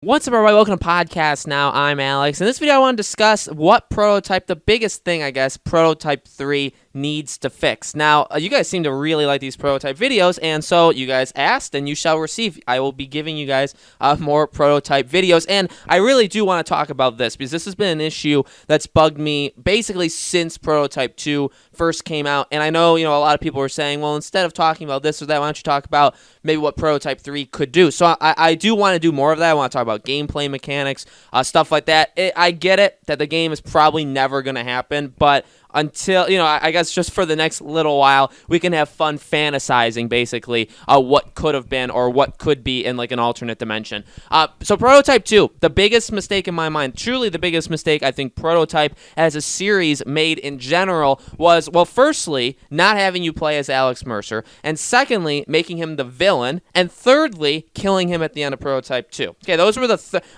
What's up, everybody? Welcome to Podcast Now. I'm Alex. In this video, I want to discuss what prototype, the biggest thing, I guess, Prototype 3 needs to fix. Now, you guys seem to really like these prototype videos, and so you guys asked, and you shall receive. I will be giving you guys more prototype videos, and I really do want to talk about this, because this has been an issue that's bugged me basically since Prototype 2 first came out, and I know, a lot of people are saying, well, instead of talking about this or that, why don't you talk about maybe what Prototype 3 could do? So I do want to do more of that. I want to talk about gameplay mechanics, stuff like that. I get it that the game is probably never going to happen, but until, I guess just for the next little while, we can have fun fantasizing, basically, what could have been or what could be in, like, an alternate dimension. So Prototype 2, the biggest mistake in my mind, truly the biggest mistake I think Prototype as a series made in general was, well, firstly, not having you play as Alex Mercer, and secondly, making him the villain, and thirdly, killing him at the end of Prototype 2. Okay, those were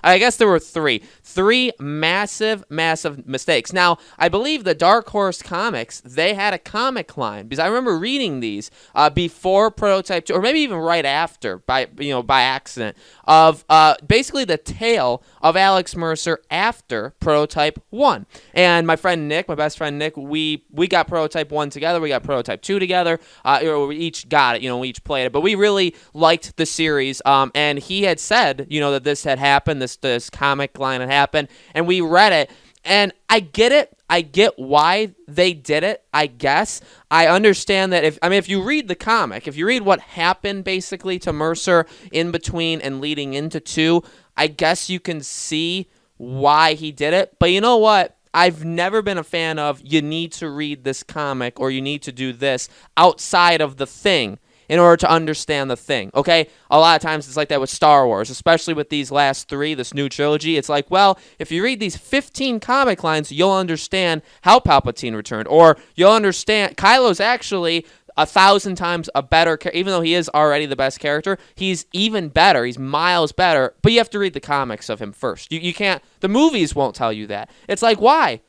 I guess there were three massive mistakes. Now, I believe the Dark Horse Comics, they had a comic line, because I remember reading these before Prototype 2, or maybe even right after, by accident, of basically the tale of Alex Mercer after Prototype 1. And my friend Nick, my best friend Nick, we got Prototype 1 together, we got Prototype 2 together, we each got it, we each played it, but we really liked the series, and he had said, that this had happened, this comic line had happened, and we read it, and I get it. I get why they did it, I guess. I understand that if you read the comic, if you read what happened basically to Mercer in between and leading into 2, I guess you can see why he did it. But you know what? I've never been a fan of, you need to read this comic or you need to do this outside of the thing in order to understand the thing, okay? A lot of times it's like that with Star Wars, especially with these last 3, this new trilogy. It's like, well, if you read these 15 comic lines, you'll understand how Palpatine returned, or you'll understand Kylo's actually 1,000 times a better character. Even though he is already the best character, he's even better. He's miles better, but you have to read the comics of him first. You can't, the movies won't tell you that. It's like, why?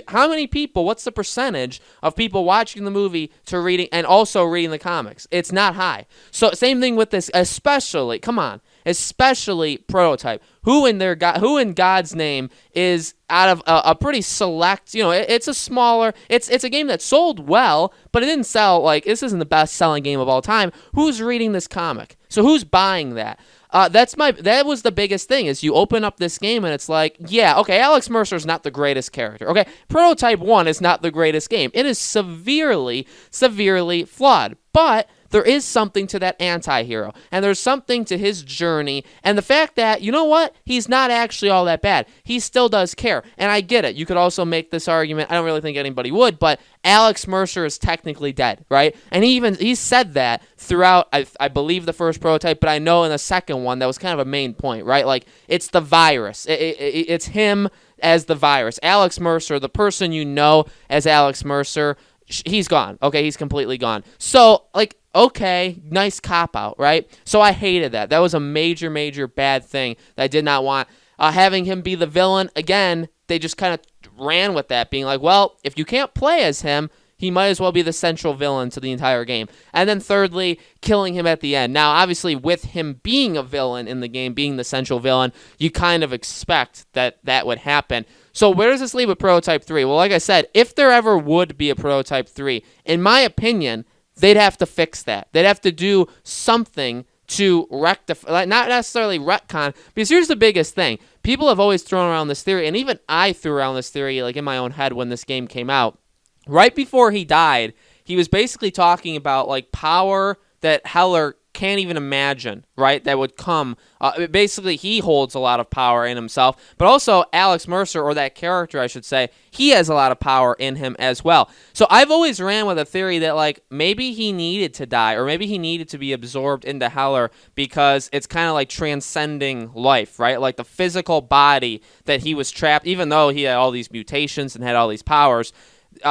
How many people, what's the percentage of people watching the movie to reading and also reading the comics? It's not high. So same thing with this, especially Prototype. Who in God's name is out of a pretty select, it's a smaller, it's a game that sold well, but it didn't sell, like, this isn't the best selling game of all time. Who's reading this comic? So who's buying that? That was the biggest thing, is you open up this game and it's like, yeah, okay, Alex Mercer's not the greatest character. Okay, Prototype 1 is not the greatest game. It is severely flawed. But there is something to that anti-hero, and there's something to his journey, and the fact that, you know what, he's not actually all that bad. He still does care, and I get it. You could also make this argument, I don't really think anybody would, but Alex Mercer is technically dead, right? And he said that throughout, I believe, the first Prototype, but I know in the second one, that was kind of a main point, right? Like, it's the virus. It's him as the virus. Alex Mercer, the person you know as Alex Mercer, he's gone. Okay, he's completely gone. So, like, okay, nice cop-out, right? So I hated that. That was a major bad thing that I did not want. Having him be the villain, again, they just kind of ran with that, being like, well, if you can't play as him, he might as well be the central villain to the entire game. And then thirdly, killing him at the end. Now, obviously, with him being a villain in the game, being the central villain, you kind of expect that would happen. So where does this leave with Prototype 3? Well, like I said, if there ever would be a Prototype 3, in my opinion, they'd have to fix that. They'd have to do something to rectify, not necessarily retcon, because here's the biggest thing. People have always thrown around this theory, and even I threw around this theory, like, in my own head when this game came out. Right before he died, he was basically talking about, like, power that Heller can't even imagine, right, that would come. Basically, he holds a lot of power in himself, but also Alex Mercer, or that character, I should say, he has a lot of power in him as well. So I've always ran with a theory that, like, maybe he needed to die, or maybe he needed to be absorbed into Heller, because it's kind of like transcending life, right? Like, the physical body that he was trapped, even though he had all these mutations and had all these powers,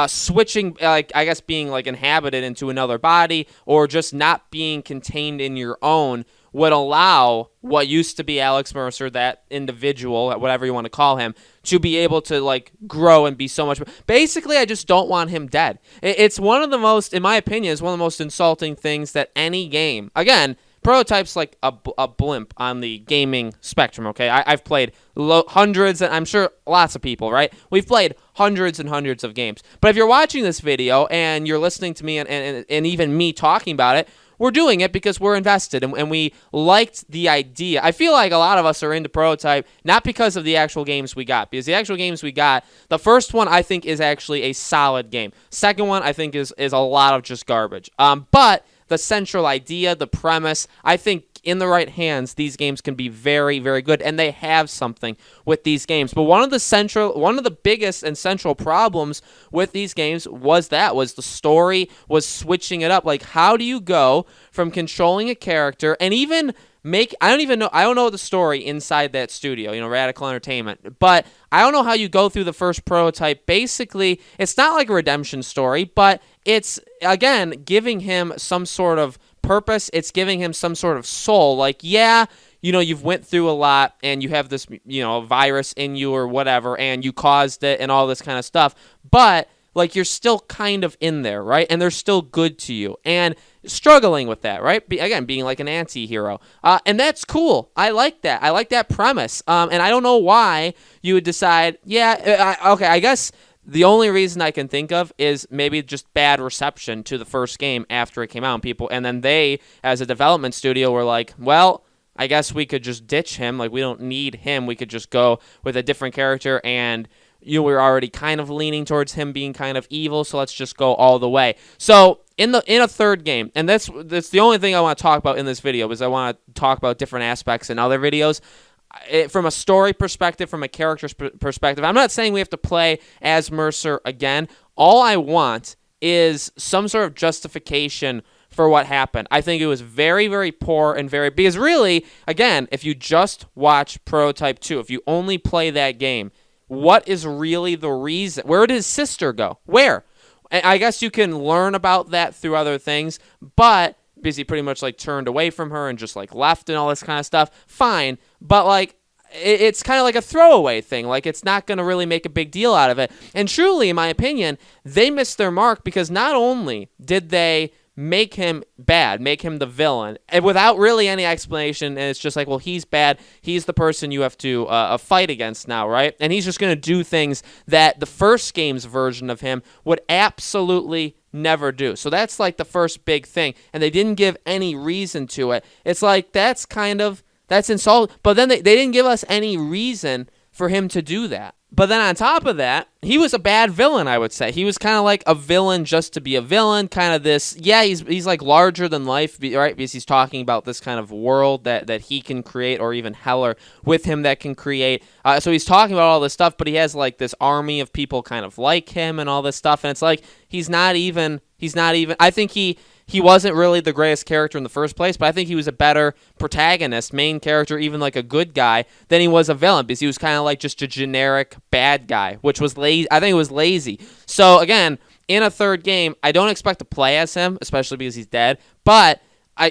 switching, like, I guess being, like, inhabited into another body, or just not being contained in your own, would allow what used to be Alex Mercer, that individual, whatever you want to call him, to be able to, like, grow and be so much. Basically, I just don't want him dead. It's one of the most, in my opinion, it's one of the most insulting things that any game, again, Prototype's like a blimp on the gaming spectrum, okay? I've played hundreds, and I'm sure lots of people, right? We've played hundreds and hundreds of games. But if you're watching this video and you're listening to me and even me talking about it, we're doing it because we're invested and we liked the idea. I feel like a lot of us are into Prototype not because of the actual games we got, because the actual games we got, the first one I think is actually a solid game. Second one I think is a lot of just garbage. But the central idea, the premise, I think in the right hands, these games can be very, very good, and they have something with these games. But one of the biggest and central problems with these games was the story, was switching it up. Like, how do you go from controlling a character and even I don't know the story inside that studio, Radical Entertainment, but I don't know how you go through the first Prototype. Basically, it's not like a redemption story, but it's, again, giving him some sort of purpose. It's giving him some sort of soul. Like, yeah, you've went through a lot and you have this, virus in you or whatever, and you caused it and all this kind of stuff, but like, you're still kind of in there, right? And they're still good to you and struggling with that, right? Again, being like an anti-hero. And that's cool. I like that. I like that premise. And I don't know why you would decide, okay, I guess the only reason I can think of is maybe just bad reception to the first game after it came out. And then they, as a development studio, were like, well, I guess we could just ditch him. Like, we don't need him. We could just go with a different character, and we're already kind of leaning towards him being kind of evil, so let's just go all the way. So in a third game, and that's the only thing I want to talk about in this video, is I want to talk about different aspects in other videos. From a story perspective, from a character's perspective, I'm not saying we have to play as Mercer again. All I want is some sort of justification for what happened. I think it was very, very poor and because really, again, if you just watch Prototype 2, if you only play that game, what is really the reason? Where did his sister go? Where? I guess you can learn about that through other things, but because he pretty much like turned away from her and just like left and all this kind of stuff, fine. But like, it's kind of like a throwaway thing. Like, it's not going to really make a big deal out of it. And truly, in my opinion, they missed their mark, because not only did they make him bad, make him the villain, and without really any explanation, and it's just like, well, he's bad, he's the person you have to fight against now, right? And he's just going to do things that the first game's version of him would absolutely never do. So that's like the first big thing, and they didn't give any reason to it. It's like, that's insulting, but then they didn't give us any reason for him to do that. But then on top of that, he was a bad villain, I would say. He was kind of like a villain just to be a villain, kind of this, he's like larger than life, right? Because he's talking about this kind of world that he can create, or even Heller with him that can create. So he's talking about all this stuff, but he has like this army of people kind of like him and all this stuff. And it's like, he's not even, I think he wasn't really the greatest character in the first place, but I think he was a better protagonist, main character, even like a good guy, than he was a villain, because he was kind of like just a generic bad guy, which was lazy. I think it was lazy. So again, in a third game, I don't expect to play as him, especially because he's dead, but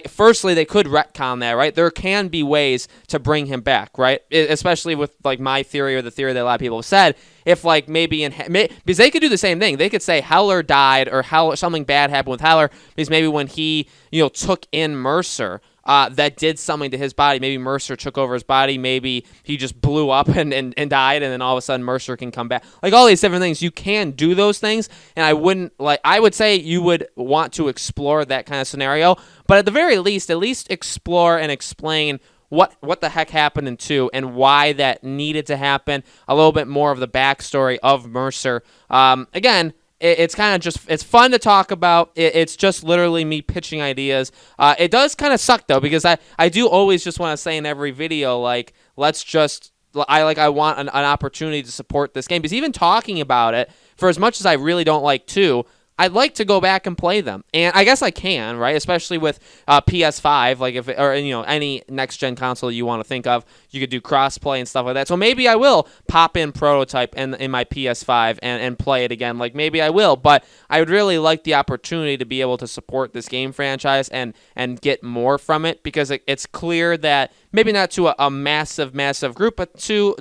firstly, they could retcon that, right? There can be ways to bring him back, right? Especially with like my theory, or the theory that a lot of people have said, if like because they could do the same thing. They could say Heller died, or something bad happened with Heller, because maybe when he took in Mercer, that did something to his body. Maybe Mercer took over his body. Maybe he just blew up and died, and then all of a sudden Mercer can come back. Like, all these different things. You can do those things, and I would say you would want to explore that kind of scenario, but at the very least, at least explore and explain what the heck happened in 2 and why that needed to happen. A little bit more of the backstory of Mercer. Again, it's kind of just, it's fun to talk about. It's just literally me pitching ideas. It does kind of suck, though, because I do always just want to say in every video, like, I want an opportunity to support this game, because even talking about it, for as much as I really don't like 2, I'd like to go back and play them, and I guess I can, right? Especially with PS5, like or any next gen console you want to think of, you could do crossplay and stuff like that. So maybe I will pop in Prototype in my PS5 and play it again. Like, maybe I will, but I would really like the opportunity to be able to support this game franchise and get more from it, because it's clear that maybe not to a massive group, but to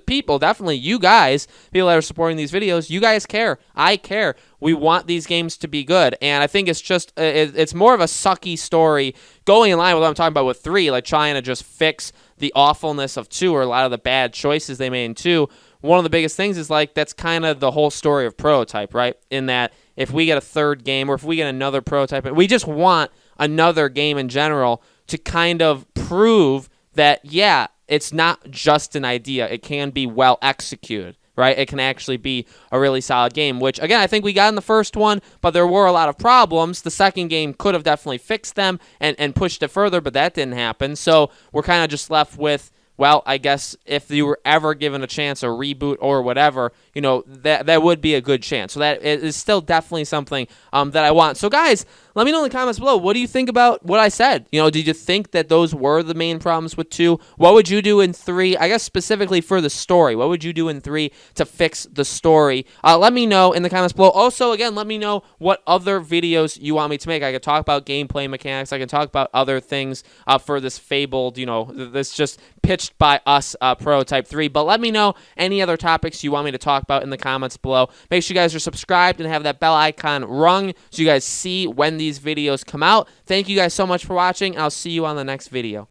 people, definitely you guys, people that are supporting these videos. You guys care. I care. We want these games to be good, and I think it's just it's more of a sucky story going in line with what I'm talking about with 3, like trying to just fix the awfulness of 2 or a lot of the bad choices they made in 2. One of the biggest things is like that's kind of the whole story of Prototype, right? In that if we get a third game or if we get another Prototype, we just want another game in general to kind of prove that, yeah, it's not just an idea. It can be well executed, right? It can actually be a really solid game, which, again, I think we got in the first one, but there were a lot of problems. The second game could have definitely fixed them and pushed it further, but that didn't happen. So we're kind of just left with, well, I guess if you were ever given a chance, a reboot or whatever, that would be a good chance. So that is still definitely something that I want. So, guys, let me know in the comments below. What do you think about what I said? Did you think that those were the main problems with 2? What would you do in 3? I guess specifically for the story. What would you do in 3 to fix the story? Let me know in the comments below. Also, again, let me know what other videos you want me to make. I could talk about gameplay mechanics. I can talk about other things for this fabled, this just pitched by us Prototype 3. But let me know any other topics you want me to talk about in the comments below. Make sure you guys are subscribed and have that bell icon rung so you guys see when these videos come out. Thank you guys so much for watching. I'll see you on the next video.